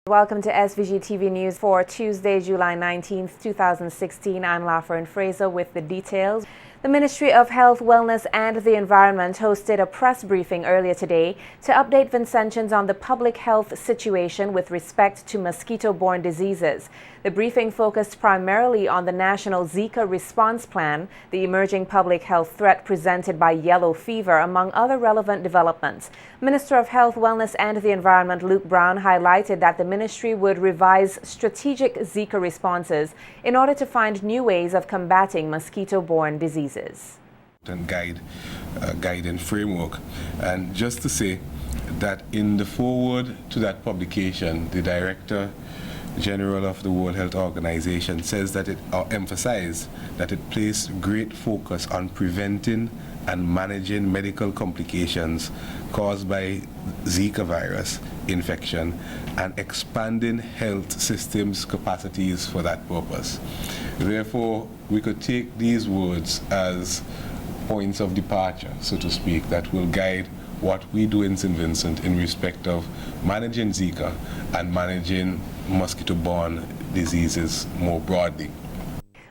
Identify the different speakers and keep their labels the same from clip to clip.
Speaker 1: Welcome to SVG-TV News for Tuesday, July 19th, 2016. I'm Lafern Fraser with the details. The Ministry of Health, Wellness and the Environment hosted a press briefing earlier today to update Vincentians on the public health situation with respect to mosquito-borne diseases. The briefing focused primarily on the National Zika Response Plan, the emerging public health threat presented by yellow fever, among other relevant developments. Minister of Health, Wellness and the Environment Luke Brown highlighted that the ministry would revise strategic Zika responses in order to find new ways of combating mosquito-borne diseases.
Speaker 2: And guiding framework. And just to say that in the foreword to that publication, the Director General of the World Health Organization says that it emphasized that it placed great focus on preventing and managing medical complications caused by Zika virus infection and expanding health systems capacities for that purpose. Therefore, we could take these words as points of departure, so to speak, that will guide what we do in St. Vincent in respect of managing Zika and managing mosquito-borne diseases more broadly.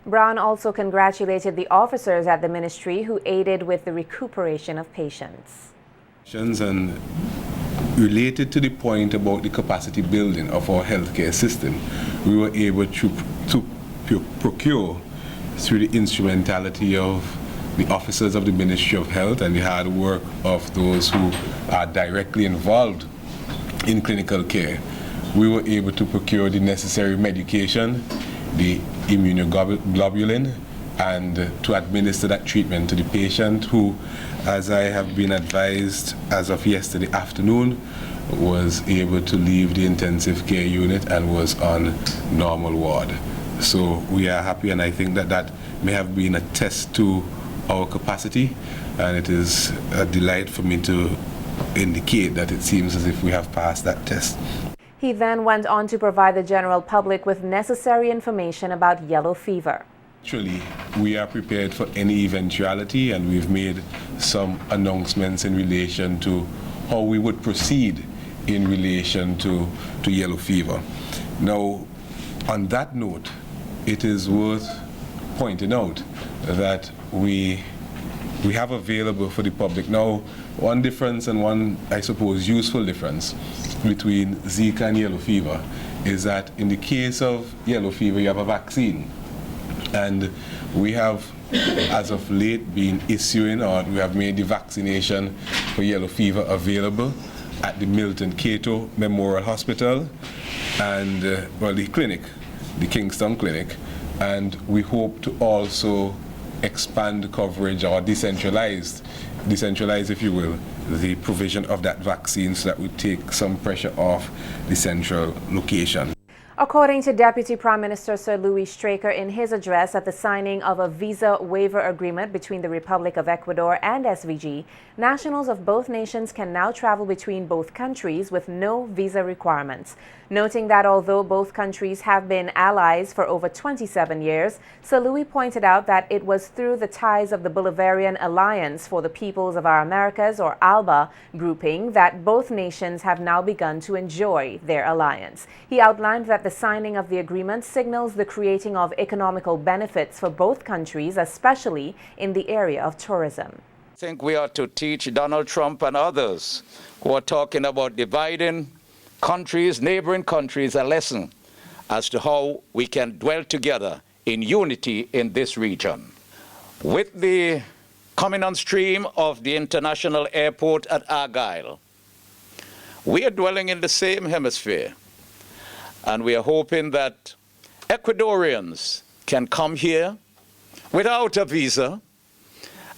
Speaker 1: Brown also congratulated the officers at the ministry who aided with the recuperation of patients.
Speaker 2: And related to the point about the capacity building of our healthcare system, we were able to procure through the instrumentality of the officers of the Ministry of Health and the hard work of those who are directly involved in clinical care. We were able to procure the necessary medication, the immunoglobulin, and to administer that treatment to the patient who, as I have been advised as of yesterday afternoon, was able to leave the intensive care unit and was on normal ward. So we are happy, and I think that that may have been a test to our capacity, and it is a delight for me to indicate that it seems as if we have passed that test.
Speaker 1: He then went on to provide the general public with necessary information about yellow fever.
Speaker 2: Actually, we are prepared for any eventuality, and we've made some announcements in relation to how we would proceed in relation to yellow fever. Now, on that note, it is worth pointing out that we have available for the public now one difference, and one, I suppose, useful difference between Zika and yellow fever is that in the case of yellow fever you have a vaccine, and we have as of late been issuing, or we have made the vaccination for yellow fever available at the Milton Cato Memorial Hospital and the clinic, the Kingston Clinic, and we hope to also expand coverage, or decentralize if you will, the provision of that vaccine so that we take some pressure off the central location.
Speaker 1: According to Deputy Prime Minister Sir Louis Straker in his address at the signing of a visa waiver agreement between the Republic of Ecuador and SVG, nationals of both nations can now travel between both countries with no visa requirements. Noting that although both countries have been allies for over 27 years, Sir Louis pointed out that it was through the ties of the Bolivarian Alliance for the Peoples of Our Americas, or ALBA, grouping that both nations have now begun to enjoy their alliance. He outlined that the signing of the agreement signals the creating of economical benefits for both countries, especially in the area of tourism.
Speaker 3: I think we ought to teach Donald Trump and others who are talking about dividing countries, neighboring countries, a lesson as to how we can dwell together in unity in this region. With the coming on stream of the international airport at Argyle, we are dwelling in the same hemisphere, and we are hoping that Ecuadorians can come here without a visa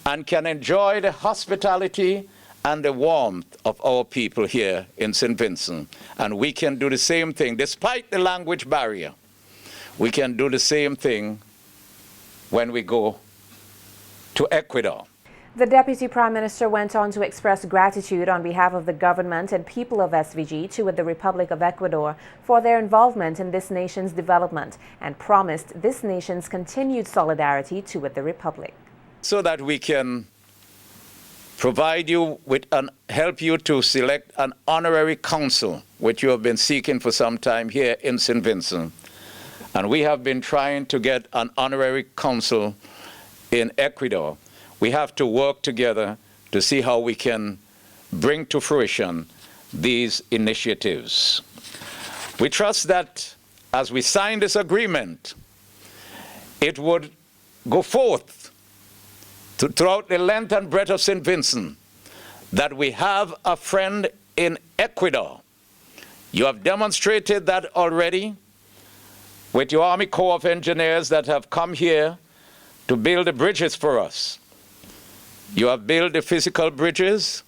Speaker 3: and can enjoy the hospitality and the warmth of our people here in St. Vincent. And we can do the same thing, despite the language barrier. We can do the same thing when we go to Ecuador.
Speaker 1: The Deputy Prime Minister went on to express gratitude on behalf of the government and people of SVG to the Republic of Ecuador for their involvement in this nation's development, and promised this nation's continued solidarity to the Republic.
Speaker 3: So that we can provide you with help you to select an honorary council, which you have been seeking for some time here in St. Vincent. And we have been trying to get an honorary council in Ecuador. We have to work together to see how we can bring to fruition these initiatives. We trust that as we sign this agreement, it would go forth throughout the length and breadth of St. Vincent that we have a friend in Ecuador. You have demonstrated that already with your Army Corps of Engineers that have come here to build the bridges for us. You have built the physical bridges.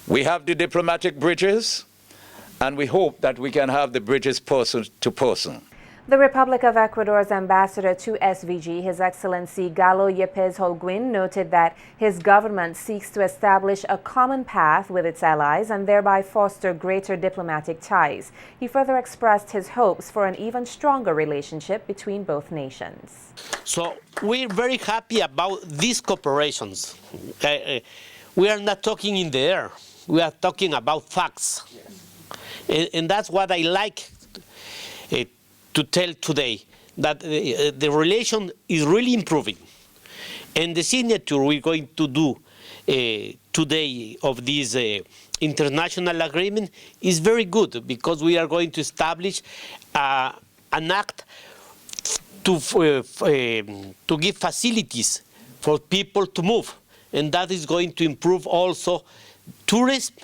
Speaker 3: We have the diplomatic bridges, and we hope that we can have the bridges person to person.
Speaker 1: The Republic of Ecuador's ambassador to SVG, His Excellency Galo Yepes Holguin, noted that his government seeks to establish a common path with its allies and thereby foster greater diplomatic ties. He further expressed his hopes for an even stronger relationship between both nations.
Speaker 4: So we're very happy about these cooperations. We are not talking in the air. We are talking about facts. And that's what I like to tell today, that the relation is really improving. And the signature we're going to do today of this international agreement is very good, because we are going to establish an act to give facilities for people to move. And that is going to improve also tourism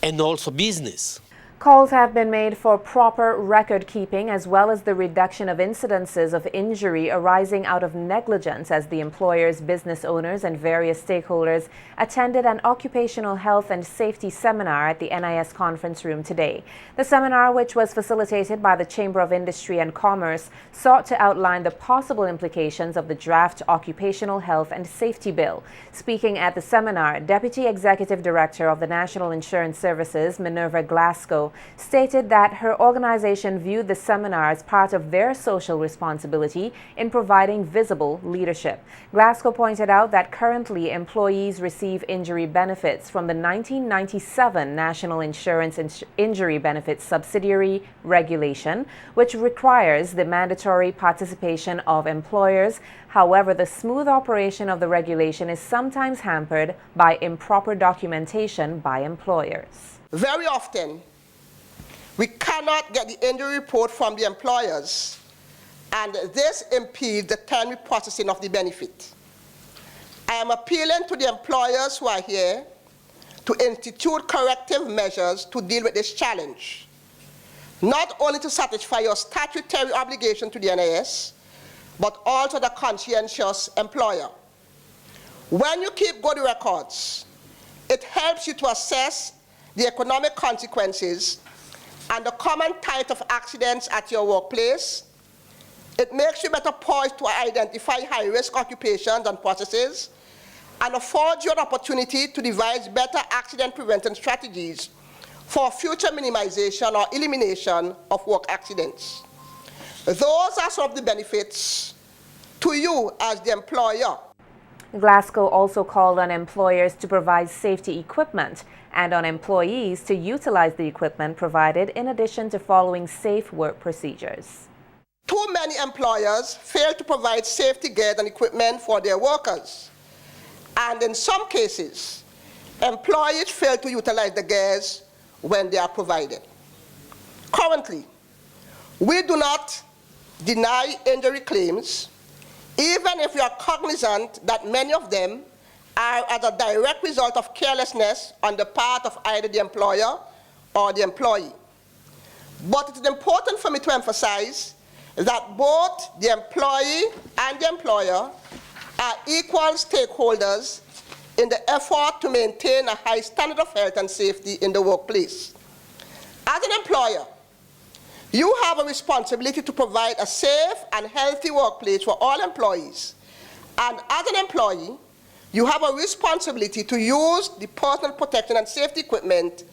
Speaker 4: and also business.
Speaker 1: Calls have been made for proper record keeping as well as the reduction of incidences of injury arising out of negligence as the employers, business owners, and various stakeholders attended an occupational health and safety seminar at the NIS conference room today. The seminar, which was facilitated by the Chamber of Industry and Commerce, sought to outline the possible implications of the draft Occupational Health and Safety Bill. Speaking at the seminar, Deputy Executive Director of the National Insurance Services, Minerva Glasgow, stated that her organization viewed the seminar as part of their social responsibility in providing visible leadership. Glasgow pointed out that currently employees receive injury benefits from the 1997 National Insurance Injury Benefits Subsidiary Regulation, which requires the mandatory participation of employers. However, the smooth operation of the regulation is sometimes hampered by improper documentation by employers.
Speaker 5: Very often, we cannot get the injury report from the employers, and this impedes the timely processing of the benefit. I am appealing to the employers who are here to institute corrective measures to deal with this challenge, not only to satisfy your statutory obligation to the NIS, but also the conscientious employer. When you keep good records, it helps you to assess the economic consequences and the common type of accidents at your workplace. It makes you better poised to identify high-risk occupations and processes, and affords you an opportunity to devise better accident prevention strategies for future minimization or elimination of work accidents. Those are some of the benefits to you as the employer.
Speaker 1: Glasgow also called on employers to provide safety equipment and on employees to utilize the equipment provided in addition to following safe work procedures.
Speaker 5: Too many employers fail to provide safety gear and equipment for their workers. And in some cases, employees fail to utilize the gears when they are provided. Currently, we do not deny injury claims, even if we are cognizant that many of them are as a direct result of carelessness on the part of either the employer or the employee. But it is important for me to emphasize that both the employee and the employer are equal stakeholders in the effort to maintain a high standard of health and safety in the workplace. As an employer, you have a responsibility to provide a safe and healthy workplace for all employees. And as an employee, you have a responsibility to use the personal protection and safety equipment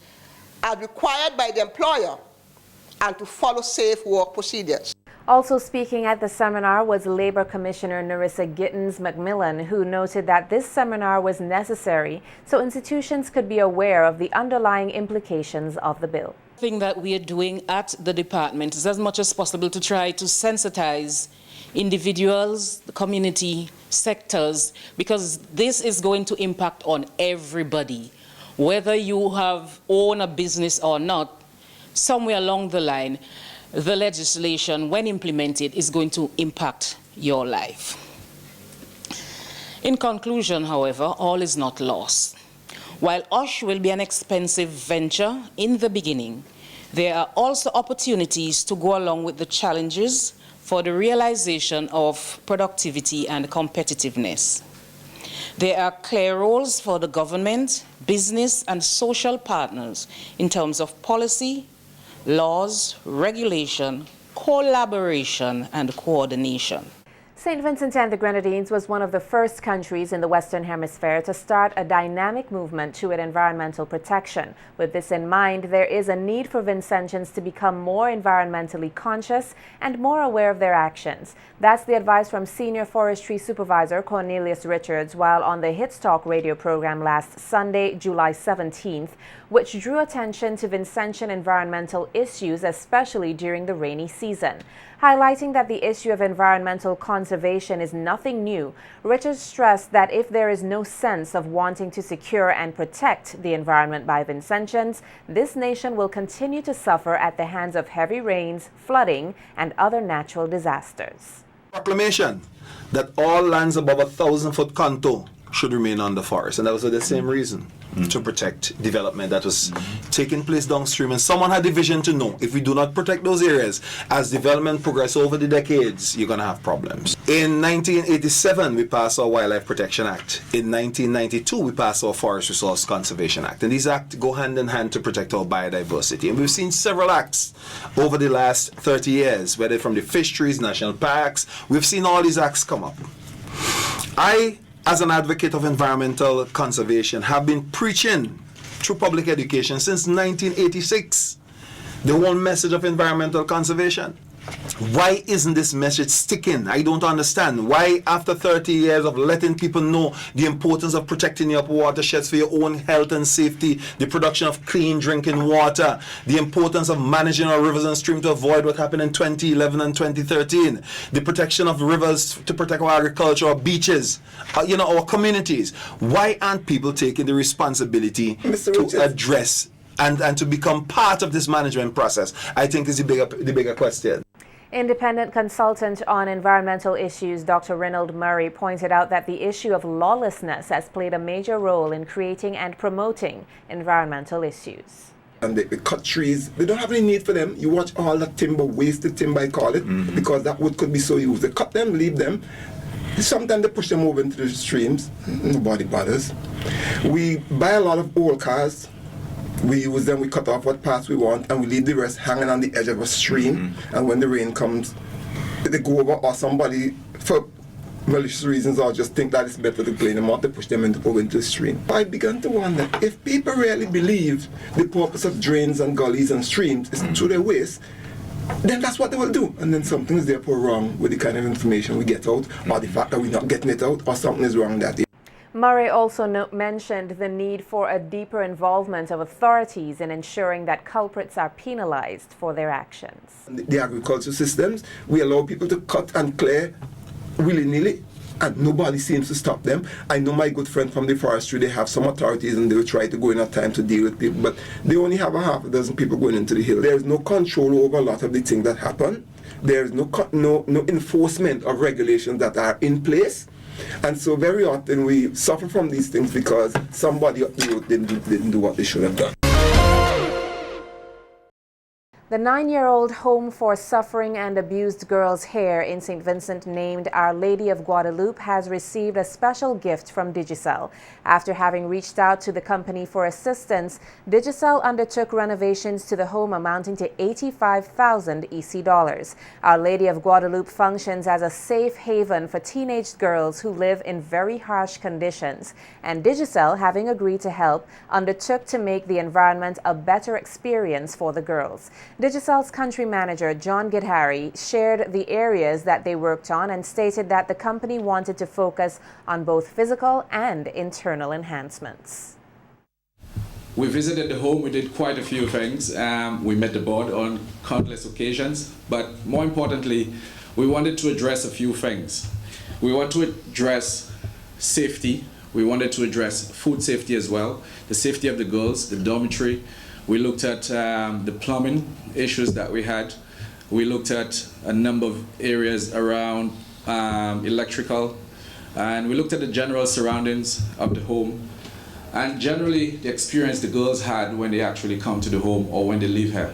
Speaker 5: as required by the employer and to follow safe work procedures.
Speaker 1: Also speaking at the seminar was Labor Commissioner Narissa Gittins-McMillan, who noted that this seminar was necessary so institutions could be aware of the underlying implications of the bill.
Speaker 6: Thing that we are doing at the department is as much as possible to try to sensitize individuals, the community, sectors, because this is going to impact on everybody. Whether you own a business or not, somewhere along the line, the legislation, when implemented, is going to impact your life. In conclusion, however, all is not lost. While OSH will be an expensive venture in the beginning, there are also opportunities to go along with the challenges for the realization of productivity and competitiveness. There are clear roles for the government, business, and social partners in terms of policy, laws, regulation, collaboration, and coordination.
Speaker 1: St. Vincent and the Grenadines was one of the first countries in the Western Hemisphere to start a dynamic movement toward environmental protection. With this in mind, there is a need for Vincentians to become more environmentally conscious and more aware of their actions. That's the advice from Senior Forestry Supervisor Cornelius Richards while on the Hits Talk radio program last Sunday, July 17th, which drew attention to Vincentian environmental issues, especially during the rainy season. Highlighting that the issue of environmental conservation is nothing new, Richards stressed that if there is no sense of wanting to secure and protect the environment by Vincentians, this nation will continue to suffer at the hands of heavy rains, flooding, and other natural disasters.
Speaker 7: Proclamation that all lands above 1,000-foot contour should remain under forest, and that was for the same reason, to protect development that was taking place downstream. And someone had the vision to know if we do not protect those areas, as development progresses over the decades, you're going to have problems. In 1987, we passed our Wildlife Protection Act. In 1992, we passed our Forest Resource Conservation Act. And these acts go hand in hand to protect our biodiversity. And we've seen several acts over the last 30 years, whether from the fisheries, national parks, we've seen all these acts come up. I, as an advocate of environmental conservation, have been preaching through public education since 1986 the whole message of environmental conservation. Why isn't this message sticking? I don't understand. Why, after 30 years of letting people know the importance of protecting your watersheds for your own health and safety, the production of clean drinking water, the importance of managing our rivers and streams to avoid what happened in 2011 and 2013, the protection of rivers to protect our agriculture, our beaches, our communities. Why aren't people taking the responsibility to address and to become part of this management process? I think is the bigger question.
Speaker 1: Independent consultant on environmental issues Dr. Reynold Murray pointed out that the issue of lawlessness has played a major role in creating and promoting environmental issues.
Speaker 8: And they cut trees. They don't have any need for them. You watch all that timber, wasted timber, I call it, because that wood could be so used. They cut them, leave them. Sometimes they push them over into the streams. Nobody bothers. We buy a lot of old cars. We use them, we cut off what parts we want, and we leave the rest hanging on the edge of a stream. And when the rain comes, they go over, or somebody, for malicious reasons, or just think that it's better to clean them out, they push them over into the stream. I began to wonder, if people really believe the purpose of drains and gullies and streams is through their waste, then that's what they will do. And then something is therefore wrong with the kind of information we get out, or the fact that we're not getting it out, or something is wrong that day.
Speaker 1: Murray also mentioned the need for a deeper involvement of authorities in ensuring that culprits are penalized for their actions.
Speaker 8: The agricultural systems, we allow people to cut and clear willy-nilly, and nobody seems to stop them. I know my good friend from the forestry, they have some authorities and they will try to go in at time to deal with people, but they only have a half a dozen people going into the hill. There is no control over a lot of the things that happen. There is no enforcement of regulations that are in place. And so very often we suffer from these things because somebody up the road didn't do what they should have done.
Speaker 1: The 9-year-old Home for Suffering and Abused Girls here in St. Vincent, named Our Lady of Guadalupe, has received a special gift from Digicel. After having reached out to the company for assistance, Digicel undertook renovations to the home amounting to 85,000 EC dollars. Our Lady of Guadalupe functions as a safe haven for teenage girls who live in very harsh conditions, and Digicel, having agreed to help, undertook to make the environment a better experience for the girls. Digicel's country manager, John Gidhari, shared the areas that they worked on and stated that the company wanted to focus on both physical and internal enhancements.
Speaker 9: We visited the home, we did quite a few things. We met the board on countless occasions, but more importantly, we wanted to address a few things. We want to address safety. We wanted to address food safety as well, the safety of the girls, the dormitory. We looked at the plumbing issues that we had. We looked at a number of areas around electrical, and we looked at the general surroundings of the home. And generally, the experience the girls had when they actually come to the home or when they leave here.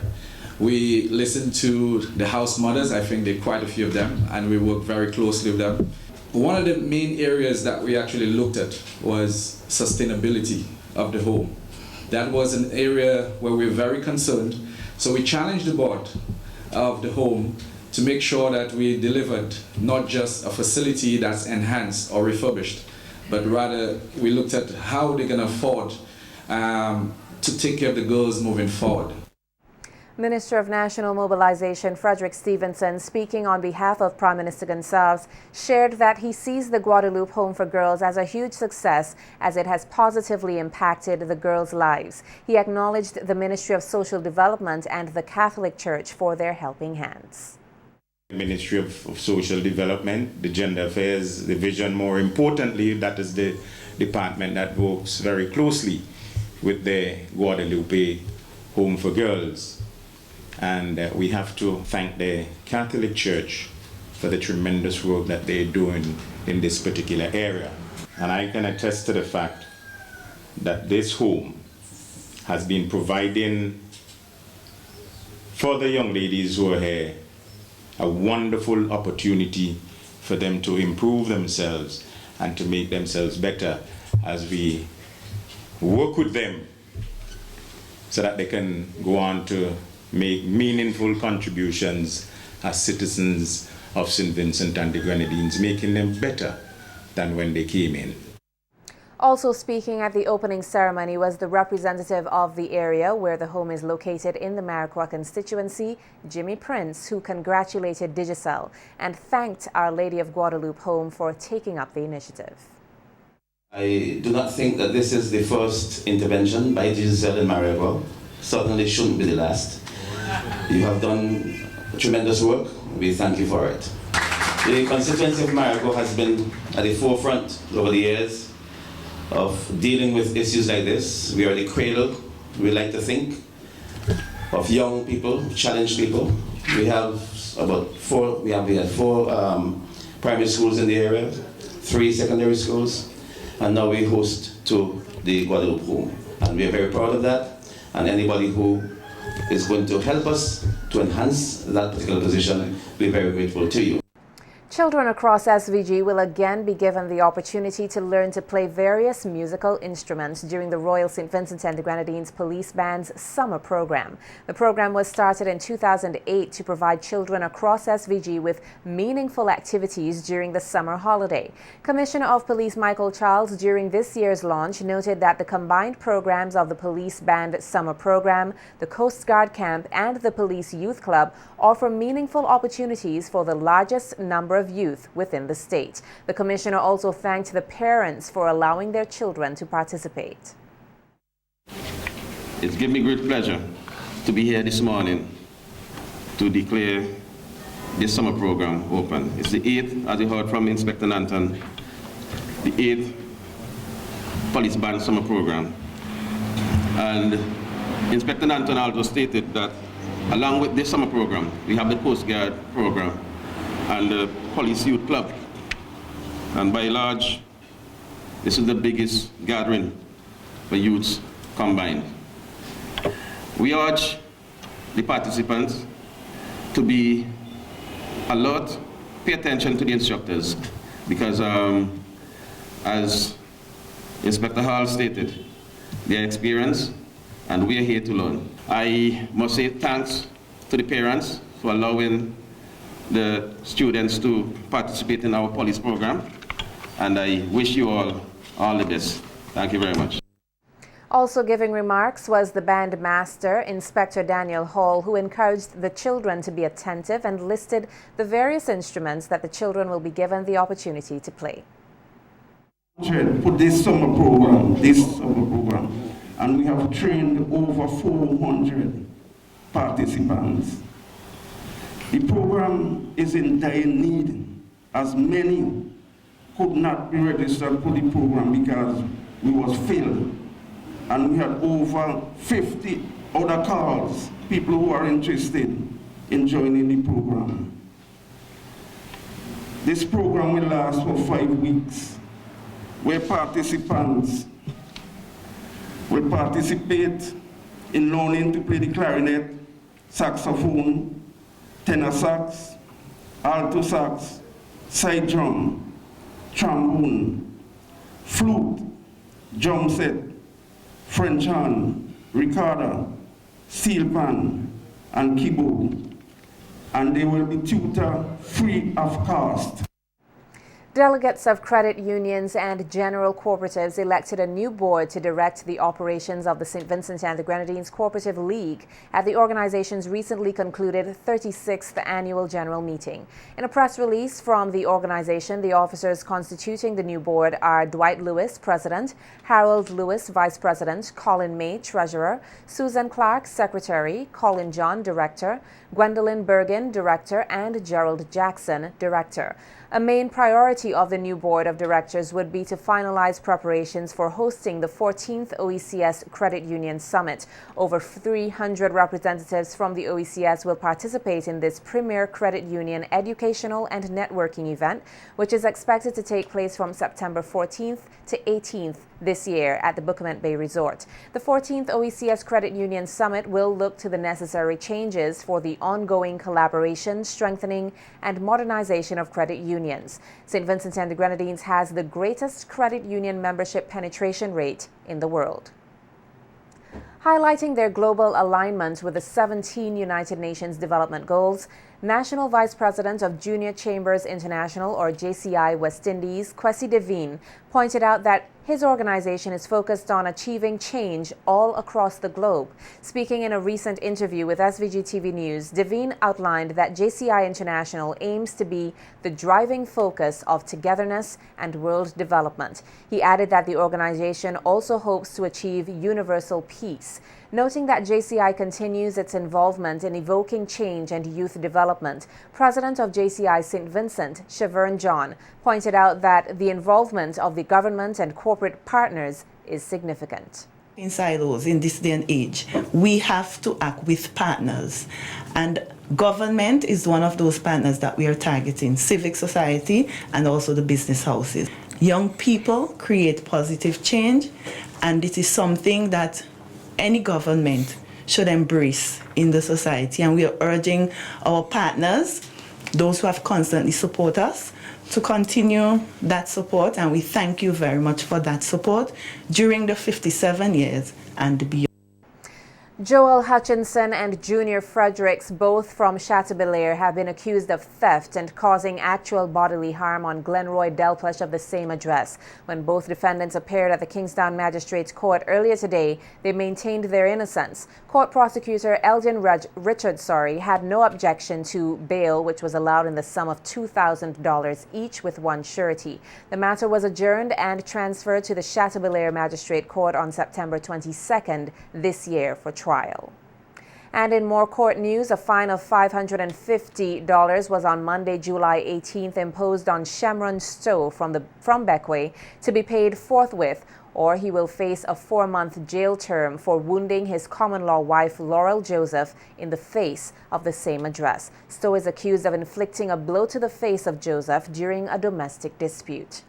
Speaker 9: We listened to the house mothers, I think there are quite a few of them, and we worked very closely with them. One of the main areas that we actually looked at was sustainability of the home. That was an area where we were very concerned. So we challenged the board of the home to make sure that we delivered not just a facility that's enhanced or refurbished, but rather we looked at how they can afford to take care of the girls moving forward.
Speaker 1: Minister of National Mobilization Frederick Stevenson, speaking on behalf of Prime Minister Gonsalves, shared that he sees the Guadalupe Home for Girls as a huge success as it has positively impacted the girls' lives. He acknowledged the Ministry of Social Development and the Catholic Church for their helping hands.
Speaker 10: Ministry of Social Development, the Gender Affairs Division, more importantly, that is the department that works very closely with the Guadalupe Home for Girls. And we have to thank the Catholic Church for the tremendous work that they're doing in this particular area. And I can attest to the fact that this home has been providing for the young ladies who are here a wonderful opportunity for them to improve themselves and to make themselves better as we work with them so that they can go on to make meaningful contributions as citizens of St. Vincent and the Grenadines, making them better than when they came in.
Speaker 1: Also speaking at the opening ceremony was the representative of the area where the home is located in the Mariquar constituency, Jimmy Prince, who congratulated Digicel and thanked Our Lady of Guadalupe Home for taking up the initiative.
Speaker 11: I do not think that this is the first intervention by Digicel in Mariquar. Certainly shouldn't be the last. You have done tremendous work. We thank you for it. The constituency of Mariquar has been at the forefront over the years of dealing with issues like this. We are the cradle, we like to think, of young people, challenged people. We have about we had four primary schools in the area, 3 secondary schools, and now we host to the Guadalupe Home. And we are very proud of that. And anybody who is going to help us to enhance that particular position, we're very grateful to you.
Speaker 1: Children across SVG will again be given the opportunity to learn to play various musical instruments during the Royal St. Vincent and the Grenadines Police Band's summer program. The program was started in 2008 to provide children across SVG with meaningful activities during the summer holiday. Commissioner of Police Michael Charles, during this year's launch, noted that the combined programs of the Police Band Summer Program, the Coast Guard Camp, and the Police Youth Club offer meaningful opportunities for the largest number of youth within the state. The commissioner also thanked the parents for allowing their children to participate.
Speaker 12: It's given me great pleasure to be here this morning to declare this summer program open. It's the 8th, as you heard from Inspector Nanton, the 8th Police Band Summer Program. And Inspector Nanton also stated that along with this summer program, we have the Coast Guard program and the Police Youth Club. And by and large, this is the biggest gathering for youths combined. We urge the participants to be alert, pay attention to the instructors, because as Inspector Hall stated, they are experienced and we are here to learn. I must say thanks to the parents for allowing the students to participate in our police program, and I wish you all the best. Thank you very much.
Speaker 1: Also giving remarks was the band master, Inspector Daniel Hall, who encouraged the children to be attentive and listed the various instruments that the children will be given the opportunity to play.
Speaker 13: For this summer program, and we have trained over 400 participants. The program is in dire need, as many could not be registered for the program because we was filled. And we had over 50 other calls, people who are interested in joining the program. This program will last for 5 weeks, where participants will participate in learning to play the clarinet, saxophone, tenor sax, alto sax, side drum, trombone, flute, drum set, French horn, recorder, steel pan, and keyboard. And they will be tutored free of cost.
Speaker 1: Delegates of credit unions and general cooperatives elected a new board to direct the operations of the St. Vincent and the Grenadines Cooperative League at the organization's recently concluded 36th annual general meeting. In a press release from the organization, the officers constituting the new board are Dwight Lewis, President, Harold Lewis, Vice President, Colin May, Treasurer, Susan Clark, Secretary, Colin John, Director, Gwendolyn Bergen, Director, and Gerald Jackson, Director. A main priority of the new board of directors would be to finalize preparations for hosting the 14th OECS Credit Union Summit. Over 300 representatives from the OECS will participate in this premier credit union educational and networking event, which is expected to take place from September 14th to 18th this year at the Bucament Bay Resort. The 14th OECS Credit Union Summit will look to the necessary changes for the ongoing collaboration, strengthening, and modernization of credit unions. St. Vincent and the Grenadines has the greatest credit union membership penetration rate in the world. Highlighting their global alignment with the 17 United Nations Development Goals, National Vice President of Junior Chambers International, or JCI West Indies, Kwesi Devine, pointed out that his organization is focused on achieving change all across the globe. Speaking in a recent interview with SVG-TV News, Devine outlined that JCI International aims to be the driving focus of togetherness and world development. He added that the organization also hopes to achieve universal peace. Noting that JCI continues its involvement in evoking change and youth development, President of JCI St. Vincent, Shavern John, pointed out that the involvement of the government and corporate partners is significant.
Speaker 14: In silos in this day and age, we have to act with partners, and government is one of those partners that we are targeting, civic society and also the business houses. Young people create positive change, and it is something that any government should embrace in the society, and we are urging our partners, those who have constantly supported us, to continue that support, and we thank you very much for that support during the 57 years and beyond.
Speaker 1: Joel Hutchinson and Junior Fredericks, both from Chateaubelair, have been accused of theft and causing actual bodily harm on Glenroy Delpech of the same address. When both defendants appeared at the Kingstown Magistrates Court earlier today, they maintained their innocence. Court prosecutor Elgin Richard had no objection to bail, which was allowed in the sum of $2,000 each with one surety. The matter was adjourned and transferred to the Chateaubelair Magistrate Court on September 22nd this year for trial. And in more court news, a fine of $550 was on Monday, July 18th, imposed on Shemron Stowe from Beckway to be paid forthwith, or he will face a 4-month jail term for wounding his common-law wife, Laurel Joseph, in the face of the same address. Stowe is accused of inflicting a blow to the face of Joseph during a domestic dispute.